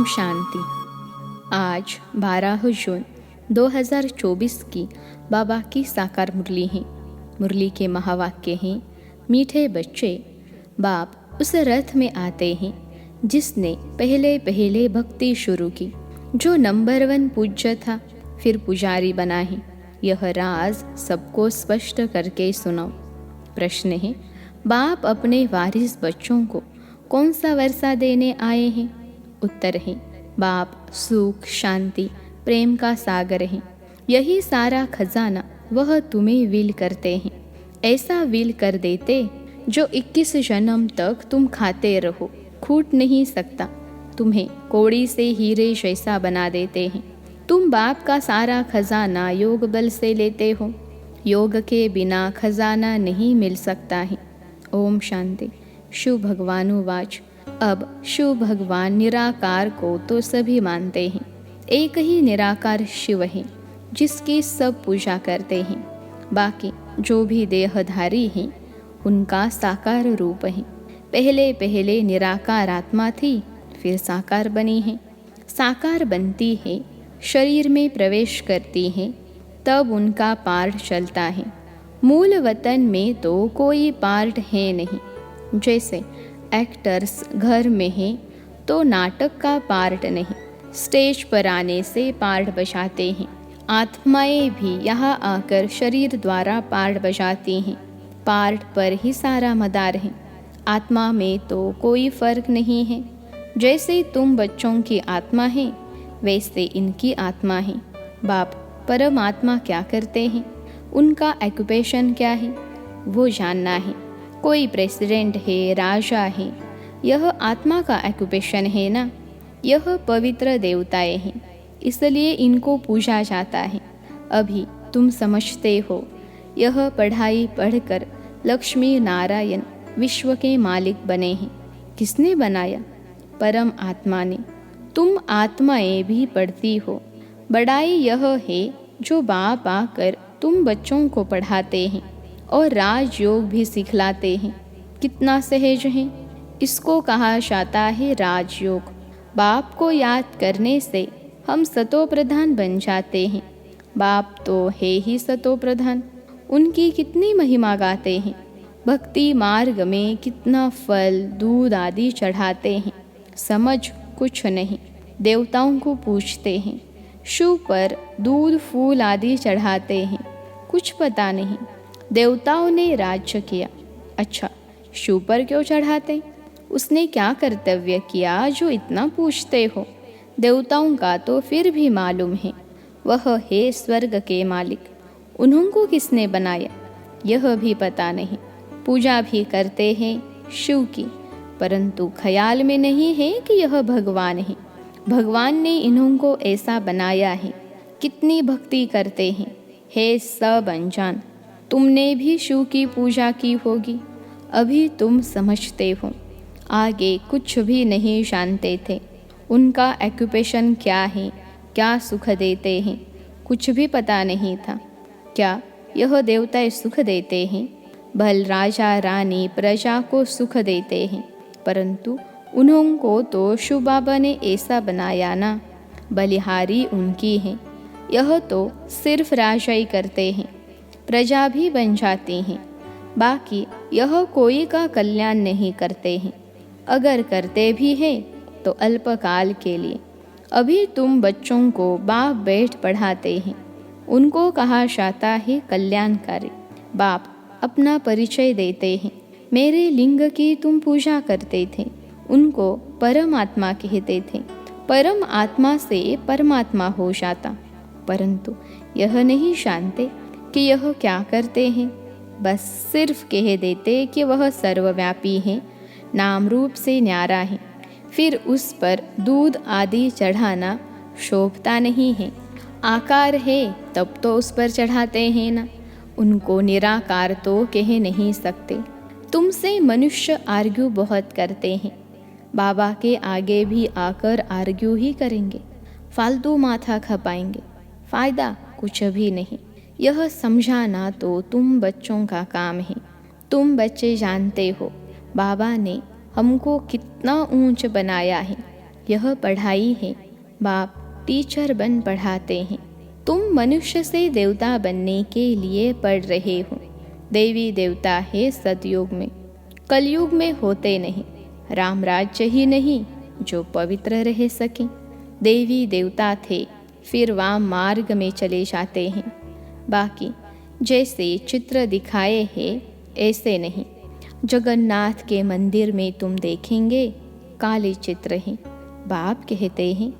ओम शांति। आज 12 जून 2024 की बाबा की साकार मुरली है। मुरली के महावाक्य हैं, मीठे बच्चे, बाप उस रथ में आते हैं जिसने पहले पहले भक्ति शुरू की, जो नंबर 1 पूज्य था, फिर पुजारी बना है। यह राज सबको स्पष्ट करके सुनाओ। प्रश्न है, बाप अपने वारिस बच्चों को कौन सा वर्षा देने आए हैं? उत्तर है, बाप सुख, शांति, प्रेम का सागर है। यही सारा खजाना वह तुम्हें विल करते हैं। ऐसा विल कर देते जो 21 जन्म तक तुम खाते रहो, छूट नहीं सकता। तुम्हें कौड़ी से हीरे जैसा बना देते हैं। तुम बाप का सारा खजाना योग बल से लेते हो। योग के बिना खजाना नहीं मिल सकता है। ओम शांति। शिव भगवानुवाच। अब शिव भगवान निराकार को तो सभी मानते हैं। एक ही निराकार शिव है जिसकी सब पूजा करते हैं। बाकी जो भी देहधारी हैं उनका साकार रूप है। पहले पहले निराकार आत्मा थी, फिर साकार बनी है। साकार बनती है, शरीर में प्रवेश करती है, तब उनका पार्ट चलता है। मूल वतन में तो कोई पार्ट है नहीं। जैसे एक्टर्स घर में हैं तो नाटक का पार्ट नहीं, स्टेज पर आने से पार्ट बजाते हैं। आत्माएं भी यहाँ आकर शरीर द्वारा पार्ट बजाती हैं। पार्ट पर ही सारा मदार है। आत्मा में तो कोई फर्क नहीं है। जैसे तुम बच्चों की आत्मा है, वैसे इनकी आत्मा है। बाप परमात्मा क्या करते हैं, उनका ऑक्यूपेशन क्या है, वो जानना है। कोई प्रेसिडेंट है, राजा है, यह आत्मा का ऑक्यूपेशन है ना। यह पवित्र देवताएं हैं, इसलिए इनको पूजा जाता है। अभी तुम समझते हो, यह पढ़ाई पढ़कर लक्ष्मी नारायण विश्व के मालिक बने हैं। किसने बनाया? परम आत्मा ने। तुम आत्माएं भी पढ़ती हो। बड़ाई यह है जो बाप आकर तुम बच्चों को पढ़ाते हैं और राजयोग भी सिखलाते हैं। कितना सहज है। इसको कहा जाता है राजयोग। बाप को याद करने से हम सतो प्रधान बन जाते हैं। बाप तो है ही सतो प्रधान। उनकी कितनी महिमा गाते हैं। भक्ति मार्ग में कितना फल, दूध आदि चढ़ाते हैं। समझ कुछ नहीं। देवताओं को पूछते हैं, शिव पर दूध फूल आदि चढ़ाते हैं। कुछ पता नहीं। देवताओं ने राज्य किया, अच्छा शिव पर क्यों चढ़ाते? उसने क्या कर्तव्य किया जो इतना पूछते हो? देवताओं का तो फिर भी मालूम है, वह है स्वर्ग के मालिक। उन्होंने किसने बनाया यह भी पता नहीं। पूजा भी करते हैं शिव की, परंतु ख्याल में नहीं है कि यह भगवान है। भगवान ने इन्हों ऐसा बनाया है। कितनी भक्ति करते हैं, हे सब अनजान। तुमने भी शिव की पूजा की होगी, अभी तुम समझते हो। आगे कुछ भी नहीं जानते थे। उनका ऑक्यूपेशन क्या है, क्या सुख देते हैं, कुछ भी पता नहीं था। क्या यह देवता सुख देते हैं? भल राजा रानी प्रजा को सुख देते हैं, परंतु उन्होंने तो शिव बाबा ने ऐसा बनाया ना। बलिहारी उनकी है। यह तो सिर्फ राजा ही करते हैं, प्रजा भी बन जाती हैं। बाकी यह कोई का कल्याण नहीं करते हैं। अगर करते भी हैं तो अल्पकाल के लिए। अभी तुम बच्चों को बाप बैठ पढ़ाते हैं, उनको कहा जाता है कल्याणकारी। बाप अपना परिचय देते हैं। मेरे लिंग की तुम पूजा करते थे, उनको परमात्मा कहते थे। परम आत्मा से परमात्मा हो जाता, परंतु यह नहीं जानते कि यह क्या करते हैं। बस सिर्फ कह देते कि वह सर्वव्यापी है, नाम रूप से न्यारा है। फिर उस पर दूध आदि चढ़ाना शोभता नहीं है। आकार है तब तो उस पर चढ़ाते हैं ना। उनको निराकार तो कह नहीं सकते। तुमसे मनुष्य आर्ग्यू बहुत करते हैं। बाबा के आगे भी आकर आर्ग्यू ही करेंगे, फालतू माथा खपाएंगे, फ़ायदा कुछ भी नहीं। यह समझाना तो तुम बच्चों का काम है। तुम बच्चे जानते हो बाबा ने हमको कितना ऊंच बनाया है। यह पढ़ाई है, बाप टीचर बन पढ़ाते हैं। तुम मनुष्य से देवता बनने के लिए पढ़ रहे हो। देवी देवता है सतयुग में, कलयुग में होते नहीं। राम राज्य ही नहीं जो पवित्र रह सके। देवी देवता थे, फिर वाम मार्ग में चले जाते हैं। बाकी जैसे चित्र दिखाए हैं ऐसे नहीं। जगन्नाथ के मंदिर में तुम देखेंगे काले चित्र हैं। बाप कहते हैं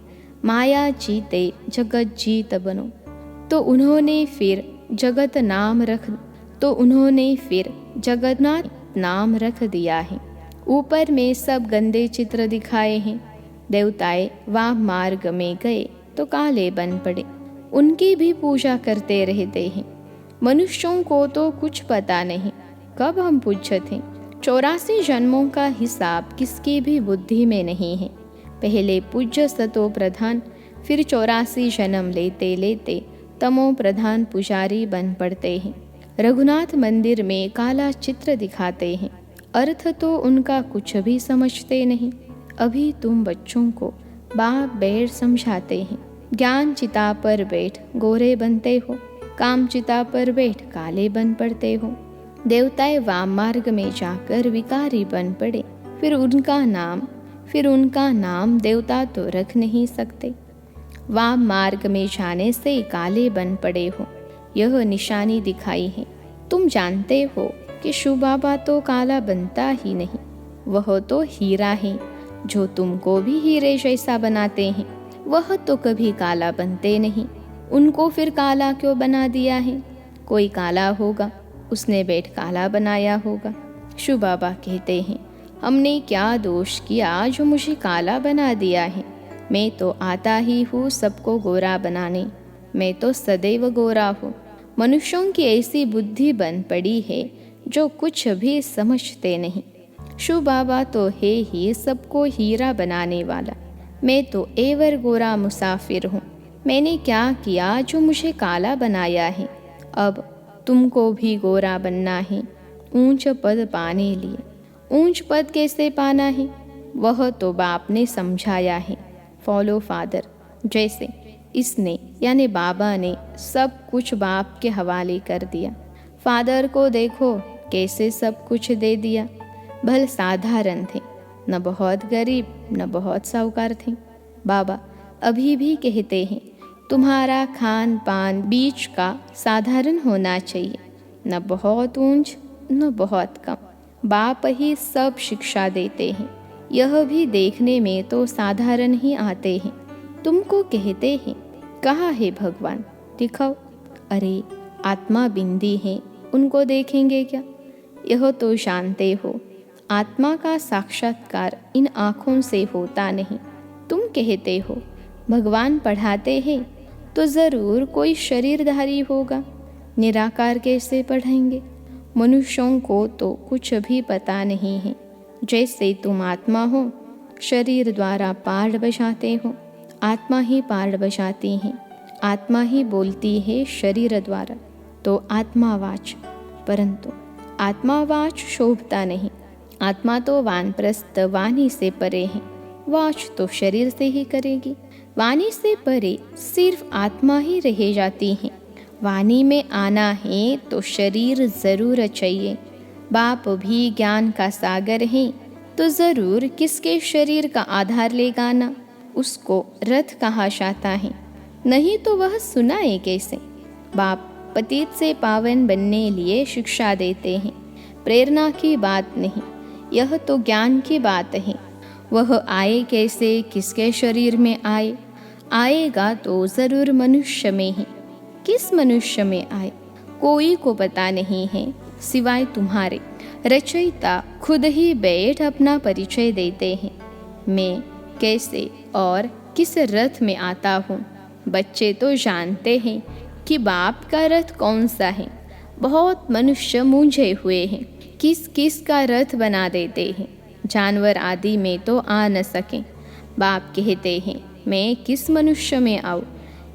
माया जीते जगत जीत बनो। तो उन्होंने फिर जगन्नाथ नाम रख दिया है। ऊपर में सब गंदे चित्र दिखाए हैं। देवताएं वाम मार्ग में गए तो काले बन पड़े, उनकी भी पूजा करते रहते हैं। मनुष्यों को तो कुछ पता नहीं कब हम पूज्य थे। 84 जन्मों का हिसाब किसकी भी बुद्धि में नहीं है। पहले पूज्य सतो प्रधान, फिर 84 जन्म लेते लेते तमो प्रधान पुजारी बन पड़ते हैं। रघुनाथ मंदिर में काला चित्र दिखाते हैं, अर्थ तो उनका कुछ भी समझते नहीं। अभी तुम बच्चों को बाप बैठ समझाते हैं। ज्ञान चिता पर बैठ गोरे बनते हो, काम चिता पर बैठ काले बन पड़ते हो। देवताएं वाम मार्ग में जाकर विकारी बन पड़े, फिर उनका नाम देवता तो रख नहीं सकते। वाम मार्ग में जाने से काले बन पड़े हो, यह निशानी दिखाई है। तुम जानते हो कि शिव बाबा तो काला बनता ही नहीं, वह तो हीरा है जो तुमको भी हीरे जैसा बनाते हैं। वह तो कभी काला बनते नहीं, उनको फिर काला क्यों बना दिया है? कोई काला होगा, उसने बैठ काला बनाया होगा। शिव बाबा कहते हैं हमने क्या दोष किया जो मुझे काला बना दिया है? मैं तो आता ही हूँ सबको गोरा बनाने, मैं तो सदैव गोरा हूँ। मनुष्यों की ऐसी बुद्धि बन पड़ी है जो कुछ भी समझते नहीं। शिव बाबा तो है ही सबको हीरा बनाने वाला, मैं तो एवर गोरा मुसाफिर हूँ। मैंने क्या किया जो मुझे काला बनाया है? अब तुमको भी गोरा बनना है, ऊंच पद पाने लिए। ऊंच पद कैसे पाना है वह तो बाप ने समझाया है। फॉलो फादर, जैसे इसने यानी बाबा ने सब कुछ बाप के हवाले कर दिया। फादर को देखो कैसे सब कुछ दे दिया। भले साधारण थे, न बहुत गरीब न बहुत साहूकार थे। बाबा अभी भी कहते हैं तुम्हारा खान पान बीच का साधारण होना चाहिए, न बहुत ऊंच न बहुत कम। बाप ही सब शिक्षा देते हैं, यह भी देखने में तो साधारण ही आते हैं। तुमको कहते हैं कहाँ है भगवान, दिखाओ। अरे आत्मा बिंदी है, उनको देखेंगे क्या? यह तो जानते हो आत्मा का साक्षात्कार इन आँखों से होता नहीं। तुम कहते हो भगवान पढ़ाते हैं तो ज़रूर कोई शरीरधारी होगा, निराकार कैसे पढ़ेंगे? मनुष्यों को तो कुछ भी पता नहीं है। जैसे तुम आत्मा हो, शरीर द्वारा पार्ट बजाते हो, आत्मा ही पार्ट बजाती है, आत्मा ही बोलती है शरीर द्वारा, तो आत्मावाच। परंतु आत्मावाच शोभता नहीं। आत्मा तो वानप्रस्थ वाणी से परे है, वाच तो शरीर से ही करेगी। वाणी से परे सिर्फ आत्मा ही रह जाती है। वाणी में आना है तो शरीर ज़रूर चाहिए। बाप भी ज्ञान का सागर है तो ज़रूर किसके शरीर का आधार लेगा ना, उसको रथ कहा जाता है, नहीं तो वह सुनाए कैसे? बाप पतित से पावन बनने लिए शिक्षा देते हैं, प्रेरणा की बात नहीं, यह तो ज्ञान की बात है। वह आए कैसे, किसके शरीर में आए? आएगा तो ज़रूर मनुष्य में ही। किस मनुष्य में आए कोई को पता नहीं है सिवाय तुम्हारे। रचयिता खुद ही बैठ अपना परिचय देते हैं, मैं कैसे और किस रथ में आता हूँ। बच्चे तो जानते हैं कि बाप का रथ कौन सा है। बहुत मनुष्य मूंझे हुए हैं, किस किस का रथ बना देते हैं। जानवर आदि में तो आ न सकें। बाप कहते हैं मैं किस मनुष्य में आऊँ,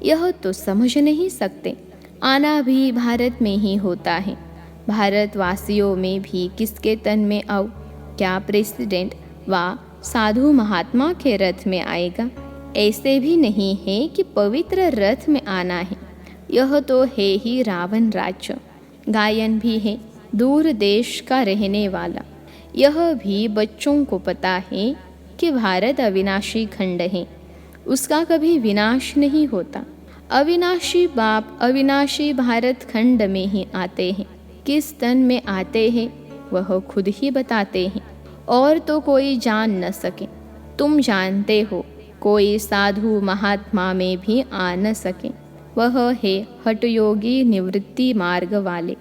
यह तो समझ नहीं सकते। आना भी भारत में ही होता है। भारतवासियों में भी किसके तन में आऊँ? क्या प्रेसिडेंट व साधु महात्मा के रथ में आएगा। ऐसे भी नहीं है कि पवित्र रथ में आना है। यह तो है ही रावण राज्य। गायन भी है दूर देश का रहने वाला। यह भी बच्चों को पता है कि भारत अविनाशी खंड है, उसका कभी विनाश नहीं होता। अविनाशी बाप अविनाशी भारत खंड में ही आते हैं। किस तन में आते हैं वह खुद ही बताते हैं, और तो कोई जान न सके। तुम जानते हो कोई साधु महात्मा में भी आ न सके। वह है हठयोगी निवृत्ति मार्ग वाले।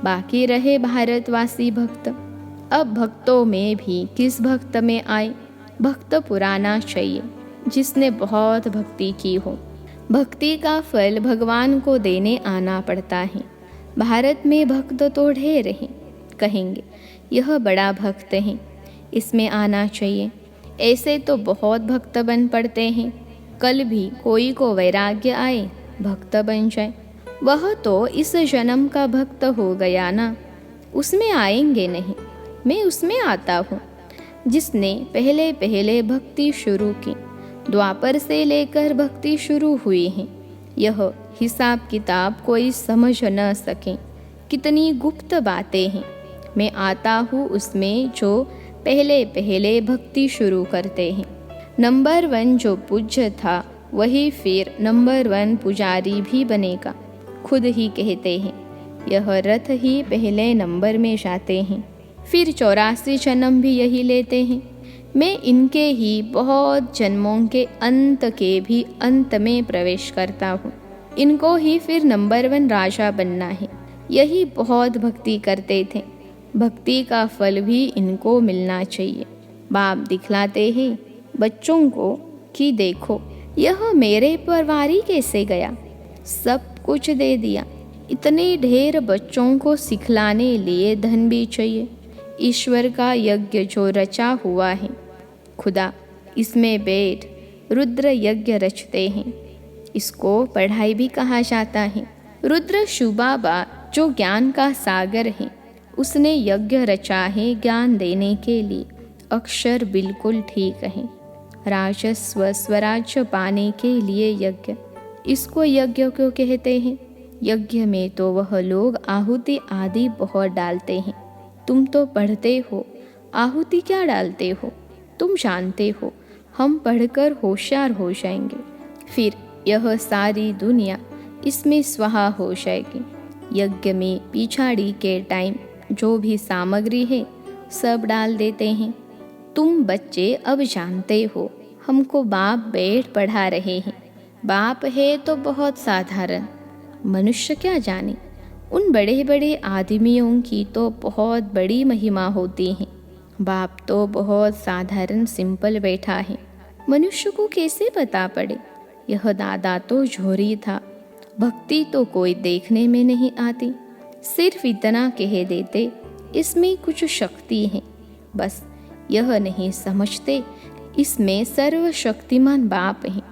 बाकी रहे भारतवासी भक्त। अब भक्तों में भी किस भक्त में आए? भक्त पुराना चाहिए, जिसने बहुत भक्ति की हो। भक्ति का फल भगवान को देने आना पड़ता है। भारत में भक्त तो ढेर हैं। कहेंगे यह बड़ा भक्त है, इसमें आना चाहिए। ऐसे तो बहुत भक्त बन पड़ते हैं। कल भी कोई को वैराग्य आए, भक्त बन जाए। वह तो इस जन्म का भक्त हो गया ना, उसमें आएंगे नहीं। मैं उसमें आता हूँ जिसने पहले पहले भक्ति शुरू की। द्वापर से लेकर भक्ति शुरू हुई है। यह हिसाब किताब कोई समझ न सके। कितनी गुप्त बातें हैं। मैं आता हूँ उसमें जो पहले पहले भक्ति शुरू करते हैं। नंबर 1 जो पूज्य था वही फिर नंबर 1 पुजारी भी बनेगा। खुद ही कहते हैं यह रथ ही पहले नंबर में जाते हैं, फिर 84 जन्म भी यही लेते हैं। मैं इनके ही बहुत जन्मों के अंत के भी अंत में प्रवेश करता हूँ। इनको ही फिर नंबर 1 राजा बनना है। यही बहुत भक्ति करते थे। भक्ति का फल भी इनको मिलना चाहिए। बाप दिखलाते हैं बच्चों को कि देखो यह मेरे परवारी कैसे गया, सब कुछ दे दिया। इतने ढेर बच्चों को सिखलाने लिए धन भी चाहिए। ईश्वर का यज्ञ जो रचा हुआ है, खुदा इसमें बैठ रुद्र यज्ञ रचते हैं। इसको पढ़ाई भी कहा जाता है। रुद्र शुबाबा जो ज्ञान का सागर है, उसने यज्ञ रचा है ज्ञान देने के लिए। अक्षर बिल्कुल ठीक है। राजस्व स्वराज्य पाने के लिए यज्ञ, इसको यज्ञ क्यों कहते हैं? यज्ञ में तो वह लोग आहुति आदि बहुत डालते हैं। तुम तो पढ़ते हो, आहुति क्या डालते हो? तुम जानते हो हम पढ़कर होशियार हो जाएंगे, फिर यह सारी दुनिया इसमें स्वाहा हो जाएगी। यज्ञ में पिछाड़ी के टाइम जो भी सामग्री है सब डाल देते हैं। तुम बच्चे अब जानते हो हमको बाप बैठ पढ़ा रहे हैं। बाप है तो बहुत साधारण, मनुष्य क्या जाने। उन बड़े बड़े आदमियों की तो बहुत बड़ी महिमा होती है। बाप तो बहुत साधारण सिंपल बैठा है। मनुष्य को कैसे पता पड़े? यह दादा तो झोरी था। भक्ति तो कोई देखने में नहीं आती, सिर्फ इतना कह देते इसमें कुछ शक्ति है, बस यह नहीं समझते इसमें सर्वशक्तिमान बाप है।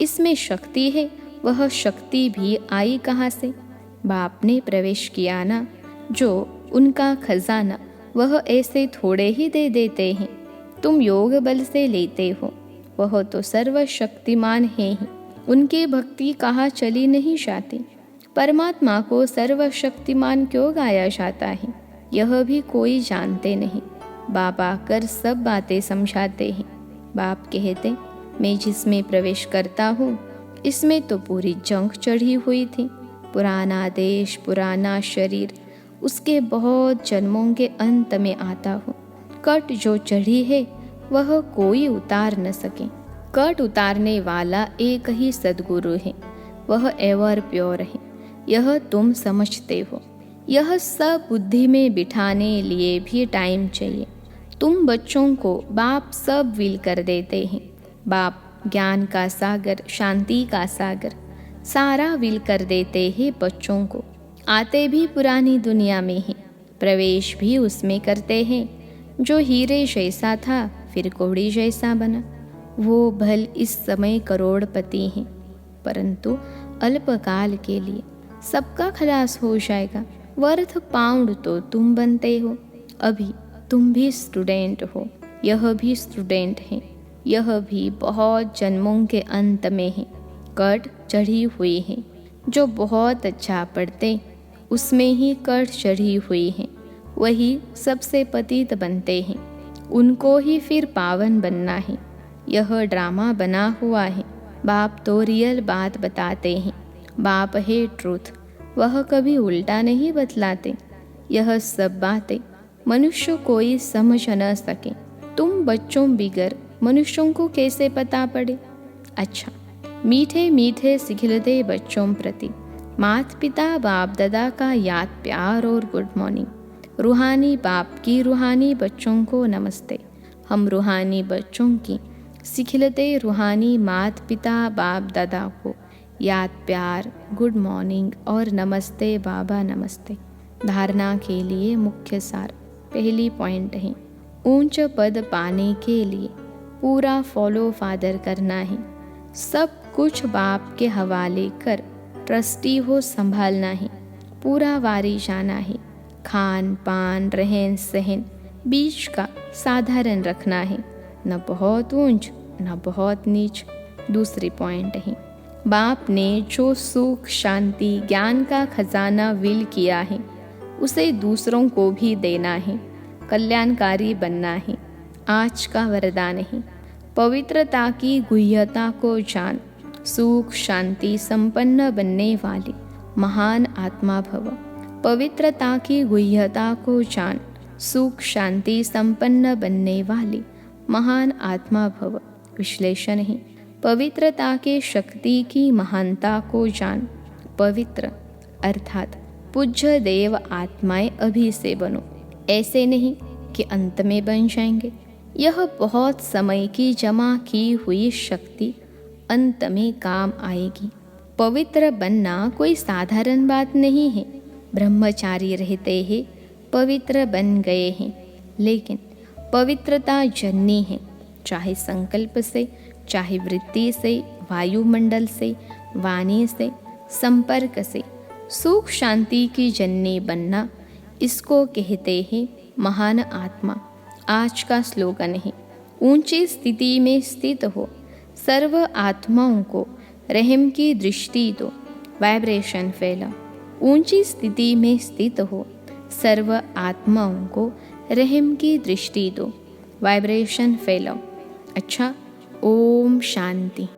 इसमें शक्ति है, वह शक्ति भी आई कहाँ से? बाप ने प्रवेश किया ना। जो उनका खजाना वह ऐसे थोड़े ही दे देते हैं। तुम योग बल से लेते हो, वह तो सर्वशक्तिमान है ही। उनकी भक्ति कहाँ चली नहीं जाती। परमात्मा को सर्वशक्तिमान क्यों गाया जाता है, यह भी कोई जानते नहीं। बाप आकर सब बातें समझाते हैं। बाप कहते मैं जिसमें प्रवेश करता हूँ इसमें तो पूरी जंग चढ़ी हुई थी। पुराना देश, पुराना शरीर, उसके बहुत जन्मों के अंत में आता हूँ। कट जो चढ़ी है वह कोई उतार न सके। कट उतारने वाला एक ही सद्गुरु है, वह एवर प्योर है। यह तुम समझते हो। यह सब बुद्धि में बिठाने लिए भी टाइम चाहिए। तुम बच्चों को बाप सब विल कर देते हैं। बाप ज्ञान का सागर, शांति का सागर, सारा विल कर देते हैं बच्चों को। आते भी पुरानी दुनिया में ही, प्रवेश भी उसमें करते हैं। जो हीरे जैसा था फिर कौड़ी जैसा बना, वो भल इस समय करोड़पति हैं, परंतु अल्पकाल के लिए सबका खलास हो जाएगा। वर्थ पाउंड तो तुम बनते हो। अभी तुम भी स्टूडेंट हो, यह भी स्टूडेंट हैं, यह भी बहुत जन्मों के अंत में है। कट चढ़ी हुई है, जो बहुत अच्छा पढ़ते उसमें ही कट चढ़ी हुई है, वही सबसे पतित बनते हैं, उनको ही फिर पावन बनना है। यह ड्रामा बना हुआ है, बाप तो रियल बात बताते हैं, बाप है ट्रूथ, वह कभी उल्टा नहीं बतलाते। यह सब बातें मनुष्य कोई समझ न सके, तुम बच्चों बिगर मनुष्यों को कैसे पता पड़े। अच्छा, मीठे मीठे सिखिलते बच्चों प्रति माता पिता बाप दादा का याद प्यार और गुड मॉर्निंग। रूहानी बाप की रूहानी बच्चों को नमस्ते। हम रूहानी बच्चों की सिखिलते रूहानी माता पिता बाप दादा को याद प्यार, गुड मॉर्निंग और नमस्ते बाबा नमस्ते। धारणा के लिए मुख्य सार। पहली पॉइंट है, ऊंच पद पाने के लिए पूरा फॉलो फादर करना है। सब कुछ बाप के हवाले कर ट्रस्टी हो संभालना है। पूरा वारी जाना है। खान पान रहन सहन बीच का साधारण रखना है, न बहुत ऊंच न बहुत नीच। दूसरी पॉइंट है, बाप ने जो सुख शांति ज्ञान का खजाना विल किया है उसे दूसरों को भी देना है, कल्याणकारी बनना है। आज का वरदान है, पवित्रता की गुह्यता को जान, सुख शांति संपन्न बनने वाली महान आत्मा भव। पवित्रता की गुह्यता को जान, सुख शांति संपन्न बनने वाली महान आत्मा भव। विश्लेषण है, पवित्रता के शक्ति की महानता को जान। पवित्र अर्थात पूज्य देव आत्माएं अभी से बनो, ऐसे नहीं कि अंत में बन जाएंगे। यह बहुत समय की जमा की हुई शक्ति अंत में काम आएगी। पवित्र बनना कोई साधारण बात नहीं है। ब्रह्मचारी रहते हैं, पवित्र बन गए हैं, लेकिन पवित्रता जननी है, चाहे संकल्प से, चाहे वृत्ति से, वायुमंडल से, वाणी से, संपर्क से। सुख शांति की जननी बनना, इसको कहते हैं महान आत्मा। आज का स्लोगन है, ऊंची स्थिति में स्थित हो, सर्व आत्माओं को रहम की दृष्टि दो, वाइब्रेशन फैला। ऊंची स्थिति में स्थित हो, सर्व आत्माओं को रहम की दृष्टि दो, वाइब्रेशन फैलाओ। अच्छा, ओम शांति।